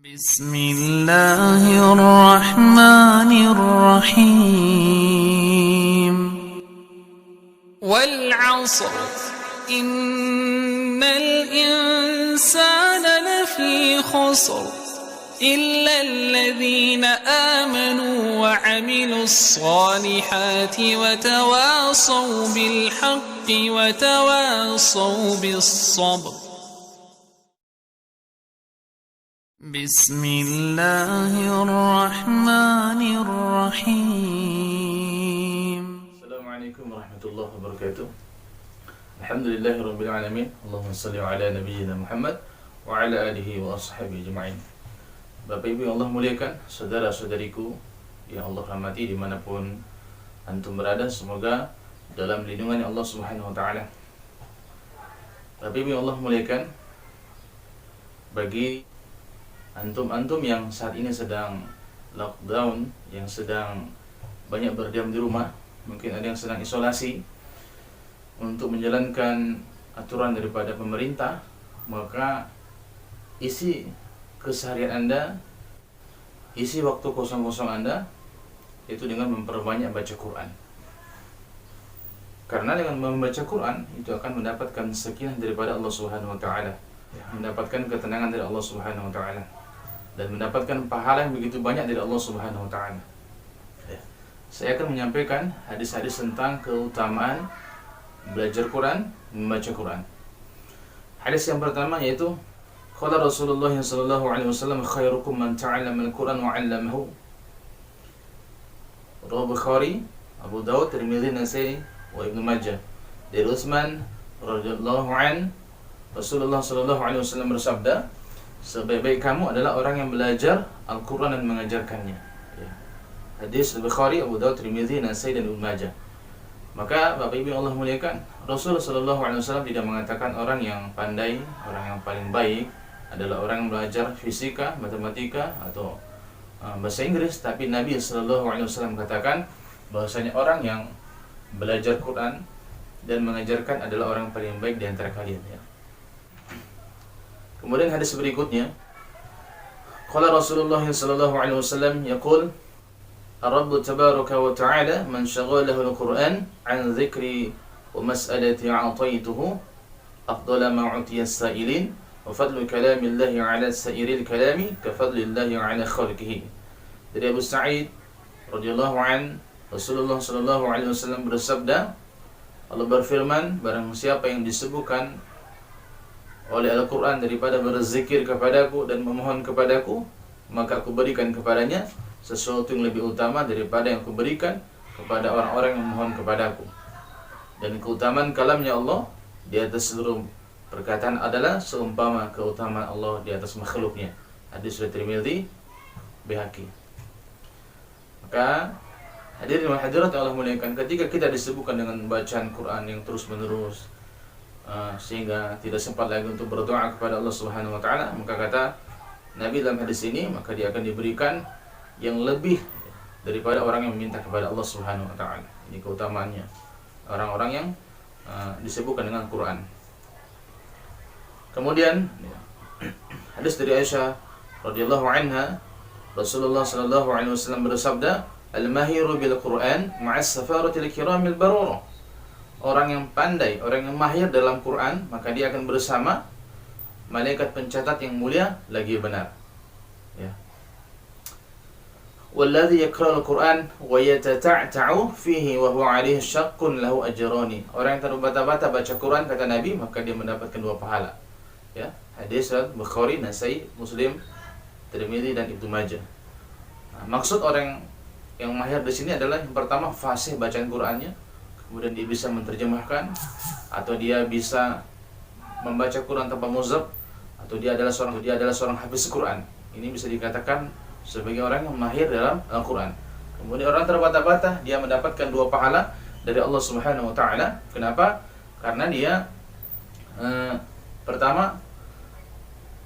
بسم الله الرحمن الرحيم والعصر إن الإنسان لفي خسر إلا الذين آمنوا وعملوا الصالحات وتواصوا بالحق وتواصوا بالصبر بسم الله الرحمن الرحيم Assalamualaikum warahmatullahi wabarakatuh. Alhamdulillahirabbil alamin. Allahumma shalli ala nabiyyina Muhammad wa ala alihi wa ashabihi ajma'in. Bapak Ibu yang Allah muliakan, saudara-saudariku yang Allah rahmati dimanapun antum berada, semoga dalam lindungan Allah Subhanahu wa taala. Bapak Ibu yang Allah muliakan, bagi antum-antum yang saat ini sedang lockdown, yang sedang banyak berdiam di rumah, mungkin ada yang sedang isolasi untuk menjalankan aturan daripada pemerintah, maka isi keseharian Anda, isi waktu kosong-kosong Anda itu dengan memperbanyak baca Quran. Karena dengan membaca Quran itu akan mendapatkan sakinah daripada Allah Subhanahu wa taala, mendapatkan ketenangan dari Allah Subhanahu wa taala, dan mendapatkan pahala yang begitu banyak dari Allah Subhanahu wa taala. Saya akan menyampaikan hadis-hadis tentang keutamaan belajar Quran, membaca Quran. Hadis yang pertama yaitu qala Rasulullah sallallahu alaihi wasallam khairukum man ta'allama al-Quran wa 'allamahu. Rawahu Bukhari, Abu Dawud, Tirmidzi, Nasai wa Ibnu Majah. Dari Utsman radhiyallahu an, Rasulullah sallallahu alaihi wasallam bersabda, sebaik-baik kamu adalah orang yang belajar Al-Quran dan mengajarkannya. Hadis Bukhari, Abu Dawud, Tirmidzi, Nasai dan Ibnu Majah. Maka Bapak Ibu yang Allah muliakan, Rasulullah sallallahu alaihi wasallam tidak mengatakan orang yang pandai, orang yang paling baik adalah orang yang belajar fisika, matematika atau bahasa Inggris, tapi Nabi sallallahu alaihi wasallam katakan bahwasanya orang yang belajar Quran dan mengajarkan adalah orang yang paling baik di antara kalian, ya. Kemudian hadis berikutnya, qala Rasulullah sallallahu alaihi wasallam yaqul Ar-Rabb tabaraka wa ta'ala man syaghalahu al-Qur'an 'an dzikri wa mas'alati a'taytuhu afdala ma 'utiya as-sa'ilin wa fadlu kalamillahi 'ala sa'iril kalami ka fadlillahi 'ala khalqihi. Dari Abu Sa'id radhiyallahu an, Rasulullah sallallahu alaihi wasallam bersabda, Allah berfirman, barang siapa yang disebutkan oleh Al-Quran daripada berzikir kepadaku dan memohon kepadaku, maka aku berikan kepadanya sesuatu yang lebih utama daripada yang aku berikan kepada orang-orang yang memohon kepadaku. Dan keutamaan kalamnya Allah di atas seluruh perkataan adalah seumpama keutamaan Allah di atas makhluknya. Hadis riwayat Tirmidzi, Baihaqi. Maka hadirin wa hadirat yang Allah muliakan, ketika kita disebutkan dengan bacaan Quran yang terus menerus, sehingga tidak sempat lagi untuk berdoa kepada Allah Subhanahu wa taala, maka kata Nabi dalam hadis ini, maka dia akan diberikan yang lebih daripada orang yang meminta kepada Allah Subhanahu wa taala. Ini keutamaannya orang-orang yang disebutkan dengan Quran. Kemudian hadis dari Aisyah radhiyallahu anha, Rasulullah sallallahu alaihi wasallam bersabda, "Al-mahiru bil Quran ma'as safaratil kiramil bararah." Orang yang pandai, orang yang mahir dalam Quran, maka dia akan bersama malaikat pencatat yang mulia lagi benar, ya. Walladzi yaqra'ul Qur'an wa yatata'ta'u fihi wa huwa 'alaihi syaqqun lahu ajrani. Orang yang terbata-bata baca Quran, kata Nabi, maka dia mendapatkan 2 pahala. Ya, hadis Bukhari, Nasai, Muslim, Tirmidzi dan Ibnu Majah. Nah, maksud orang yang mahir di sini adalah yang pertama fasih bacaan Qur'annya, kemudian dia bisa menerjemahkan, atau dia bisa membaca Quran tanpa muzab, atau dia adalah seorang hafiz Quran. Ini bisa dikatakan sebagai orang yang mahir dalam Al-Quran. Kemudian orang terbata-bata, dia mendapatkan 2 pahala dari Allah Subhanahu wa taala. Kenapa? Karena dia pertama,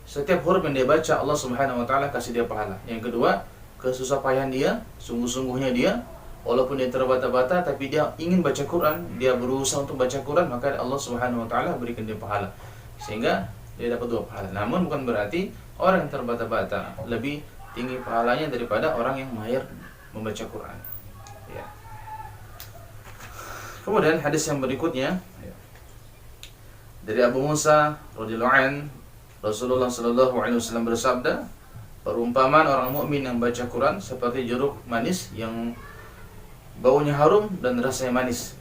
setiap huruf yang dia baca Allah Subhanahu wa taala kasih dia pahala. Yang kedua, kesusah payah dia, sungguh-sungguhnya dia, walaupun dia terbata-bata tapi dia ingin baca Quran, dia berusaha untuk baca Quran, maka Allah Subhanahu wa taala berikan dia pahala. Sehingga dia dapat 2 pahala. Namun bukan berarti orang yang terbata-bata lebih tinggi pahalanya daripada orang yang mahir membaca Quran. Ya. Kemudian hadis yang berikutnya dari Abu Musa radhiyallahu an, Rasulullah sallallahu alaihi wasallam bersabda, perumpamaan orang mukmin yang baca Quran seperti jeruk manis yang baunya harum dan rasanya manis.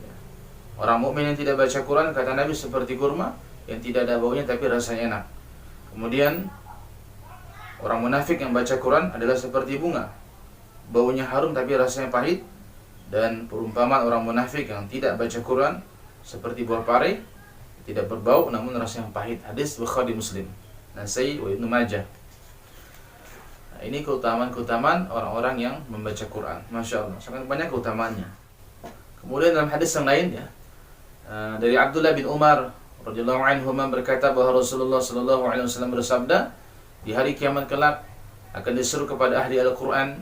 Orang mukmin yang tidak baca Quran, kata Nabi, seperti kurma yang tidak ada baunya tapi rasanya enak. Kemudian orang munafik yang baca Quran adalah seperti bunga, baunya harum tapi rasanya pahit. Dan perumpamaan orang munafik yang tidak baca Quran seperti buah pare, tidak berbau namun rasanya pahit. Hadis Bukhari Muslim, Nasai wa Ibnu Majah. Nah, ini keutamaan orang-orang yang membaca Quran. Masya Allah, sangat banyak keutamaannya. Kemudian dalam hadis yang lain dari Abdullah bin Umar radhiyallahu anhu berkata bahwa Rasulullah sallallahu alaihi wasallam bersabda, di hari kiamat kelak akan disuruh kepada ahli Al-Quran,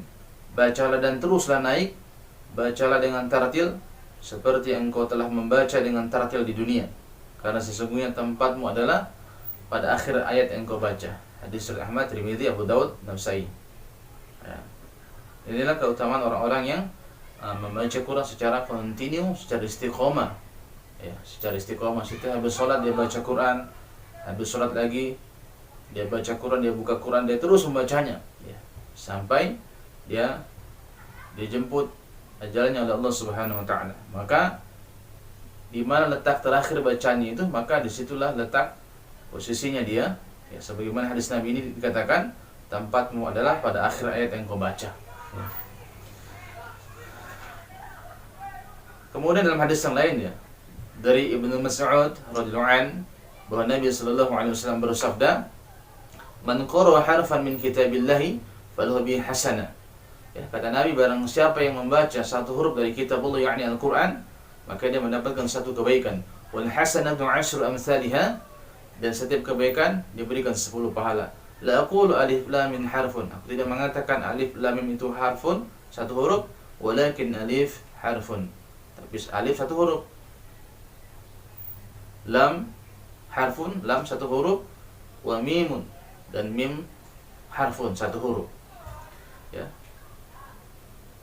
bacalah dan teruslah naik, bacalah dengan tartil seperti engkau telah membaca dengan tartil di dunia, karena sesungguhnya tempatmu adalah pada akhir ayat yang engkau baca. Hadis riwayat Ahmad, Tirmidzi, Abu Daud, Nasa'i. Ya. Inilah keutamaan orang-orang yang membaca Quran secara kontinu, secara istiqomah. Ya, secara istiqomah. Setiap habis sholat dia baca Quran, habis sholat lagi dia baca Quran, dia buka Quran, dia terus membacanya, ya, sampai dia dijemput ajalnya oleh Allah Subhanahu wa taala. Maka di mana letak terakhir bacanya itu, maka disitulah letak posisinya dia. Ya, sebagaimana hadis Nabi ini dikatakan, tempatmu adalah pada akhir ayat yang kau baca. Ya. Kemudian dalam hadis yang lain dari Ibnu Mas'ud radhiyallahu an, bahwa Nabi sallallahu alaihi wasallam bersabda, "Man qara'a harfan min kitabillahi falahu bihi hasanah." Ya, kata Nabi, barang siapa yang membaca satu huruf dari kitab Allah, yakni Al-Quran, maka dia mendapatkan satu kebaikan. Wal hasanatu 'asyru amsalha, dan setiap kebaikan diberikan 10 pahala. La aqulu alif lam mim harfun, aku tidak mengatakan alif lam mim itu harfun, satu huruf, walakin alif harfun, tapi alif satu huruf, lam harfun, lam satu huruf, wa mimun, dan mim harfun, satu huruf. Ya.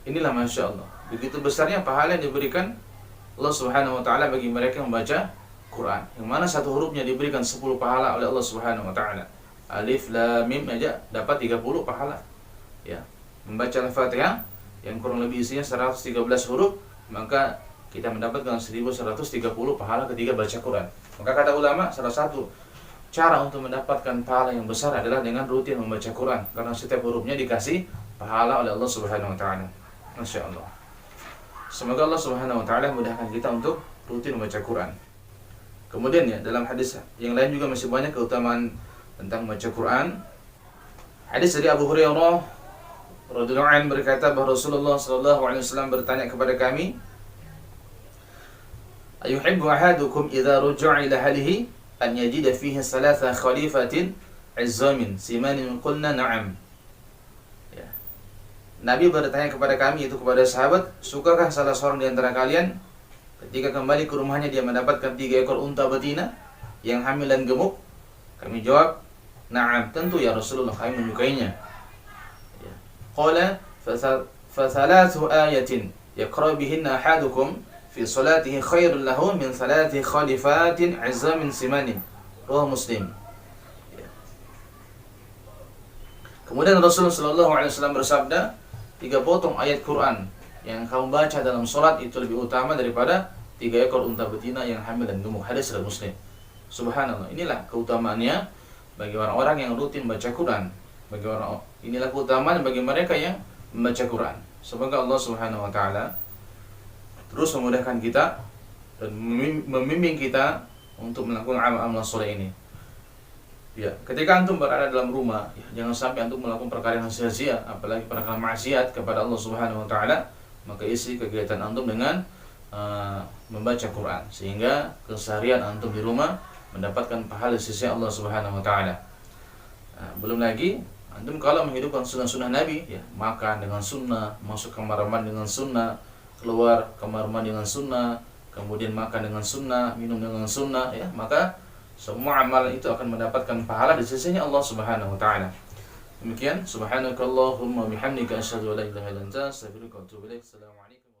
Inilah Masya Allah, begitu besarnya pahala yang diberikan Allah Subhanahu wa ta'ala bagi mereka yang membaca Quran, yang mana satu hurufnya diberikan 10 pahala oleh Allah Subhanahu wa ta'ala. Alif lam mim aja dapat 30 pahala. Ya. Membaca Al-Fatihah yang kurang lebih isinya 113 huruf, maka kita mendapatkan 1130 pahala ketika baca Quran. Maka kata ulama, salah satu cara untuk mendapatkan pahala yang besar adalah dengan rutin membaca Quran, karena setiap hurufnya dikasih pahala oleh Allah Subhanahu wa ta'ala. Masya Allah. Semoga Allah Subhanahu wa ta'ala memudahkan kita untuk rutin membaca Quran. Kemudian dalam hadis yang lain juga masih banyak keutamaan tentang membaca Quran. Hadis dari Abu Hurairah radhiyallahu anhu berkata bahwa Rasulullah sallallahu alaihi wasallam bertanya kepada kami, "Ayuhibbu ahadukum idza ruji'a ila ahlihi an yajida fihi salasa khalifatin 'izzamin simanin?" Qulna na'am. Nabi bertanya kepada kami, itu kepada sahabat, sukakah salah seorang di antara kalian ketika kembali ke rumahnya dia mendapatkan 3 ekor unta betina yang hamil dan gemuk? Kami jawab, na'am, tentu ya Rasulullah, kami menyukainya. Qala fa thalathu ayatin yaqra bihinna ahadukum fi salatihi khairul lahu min salati khalifatin 'izzamin simanin. Rawahu Muslim. Kemudian Rasulullah sallallahu alaihi wasallam bersabda, 3 potong ayat Quran yang kamu baca dalam sholat itu lebih utama daripada 3 ekor unta betina yang hamil dan gemuk. Hadis riwayat Muslim. Subhanallah, inilah keutamaannya bagi orang-orang yang rutin baca Quran. Inilah keutamaan bagi mereka yang membaca Quran. Semoga Allah Subhanahu wa ta'ala terus memudahkan kita dan membimbing kita untuk melakukan amal-amal soleh ini. Ya, ketika antum berada dalam rumah, jangan sampai antum melakukan perkara yang sia-sia, apalagi perkara maksiat kepada Allah Subhanahu wa ta'ala. Maka isi kegiatan antum dengan membaca Quran, sehingga keseharian antum di rumah mendapatkan pahala sisi Allah Subhanahu wa ta'ala. Belum lagi antum kalau menghidupkan sunnah-sunnah Nabi, makan dengan sunnah, masuk kamar mandi dengan sunnah, keluar kamar mandi dengan sunnah, kemudian makan dengan sunnah, minum dengan sunnah, maka semua amalan itu akan mendapatkan pahala di sisinya Allah Subhanahu wa taala. Demikian, subhanakallahumma bihamdika asyhadu an la ilaha illa anta astaghfiruka wa atubu ilaik. Assalamualaikum.